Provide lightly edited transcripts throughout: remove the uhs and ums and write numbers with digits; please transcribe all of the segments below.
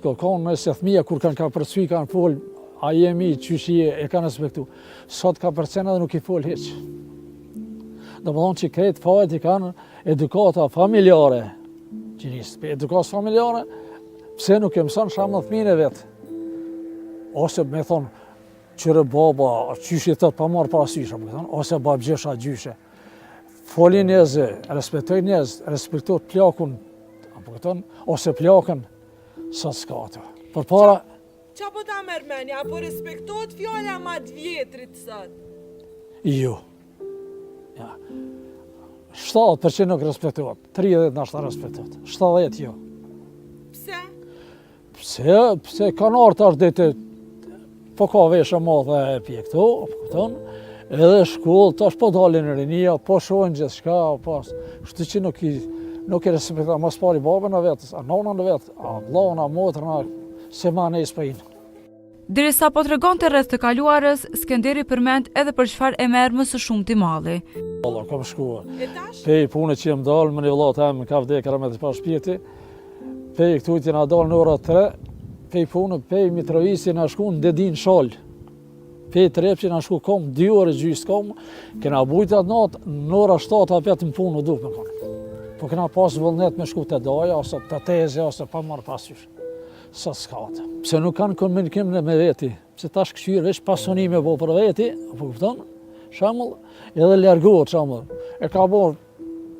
Ka konë nëse fëmija kur kanë ka përcuj, kanë fol, a jemi qyshie e kanë respektu. Sot ka përcena dhe nuk i fol heq. Do më thonë që kretë fajt i kanë edukata familjare. Edukata familjare, pse nuk e mëson shamë fëmijën e vetë. Ose me thonë, qërë baba, qyshje të pa marë parasysh, ose babgjesha gjyshe. Foli njëzë, respektoj njëzë, respektoj plakun, ose plakën, sa s'ka ato. Për para... Qa po ta mërmenja, apo respektojt fjalla ma të vjetrit sot? Jo. Ja. 7% nuk respektojt, 30% nashta respektojt, 70% jo. Pse? Pse kanë artë ashtë dete, po ka veshë ma dhe e pje këto, edhe shkollë, tash po dalin në rinia, po shojnë gjithë shka, shtu që nuk i respekta mas pari babën e vetës, a nonën e vetë, a vlaun, a motrën, se ma nejës për inë. Derisa po tregon të rreth të kaluarës, Skënderi përmend edhe për çfarë e merr më së shumti malli. Allah, kam shkuar. E tash? Pej punë që jem dalë, më një vëllat e më ka vdekër me të pa shpjeti, pej këtu që na dalë në ora 3, pej punë, pej Mitrovisi na shku në Dedin Shol. Pej Trepçi na shku kom 2 orë gjysë kom, kena bujt atë natë, në ora 7 apet në punë në duke me konë. Po kena pas vullnet me shku të daja, ose të teze, ose pa marë pasysh. Sa s'ka atë. Pse nuk kanë komunikim me veti, pse tash këshyrë veç pasunime po për veti, apo kupton? Shamull, edhe largohet shamull. E ka bo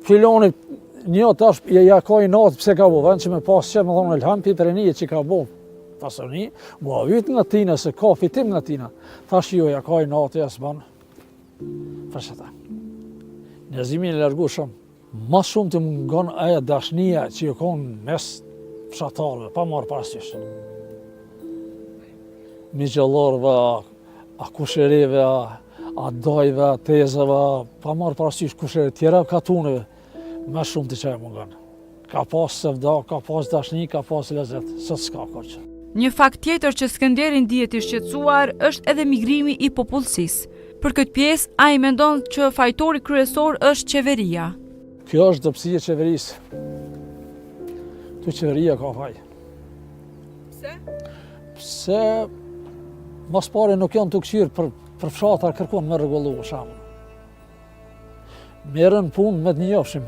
filonit një tash ja ka i natë pse ka bo, vend që me pas që me thonë Elhampi për e një që ka bo pasuni, bo vyt nga tina, se ka fitim nga tina. Tash jo ja ka i natë, ja s'banë. Për që ta. Njerëzimi e largohet shumë. Mas shumë të mungon aja dashnia që jo konë mes fshatarëve, pa marë parasysh. Migjallarëve, a kusherive, a dajve, a tezeve, pa marë parasysh kusherive tjera katuneve, me shumë të qaj mungon. Ka pas sevda, ka pas dashni, ka pas lezet, së s'ka kërqë. Një fakt tjetër që Skënderi ndihet i shqetësuar është edhe migrimi i popullsisë. Për këtë pjesë, ai mendon që fajtori kryesor është qeveria. Kjo është dopsia e qeverisë. Tu qeveria ka faj. Pse? Pse mas pare nuk janë të këshirë për fshatar kërkon me regullu shamë. Merën punë me të njofshim.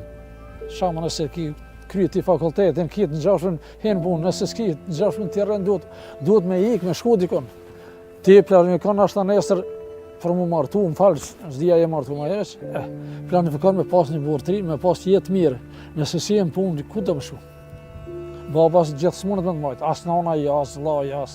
Shamë nëse ki kryti fakultetin, ki të ngjashmën hen punë, nëse s'ki të ngjashmën tjerën duhet me ikë, me shku dikon. Ti planifikon ashta nesër për mu martu, më falë, s'dija je martu ma jesh, planifikon me pas një burtri, me pas jetë mirë. Nëse si e më punë, ku të më shu? Babas gjithë s'munët me të majtë, as nana jas, la jas.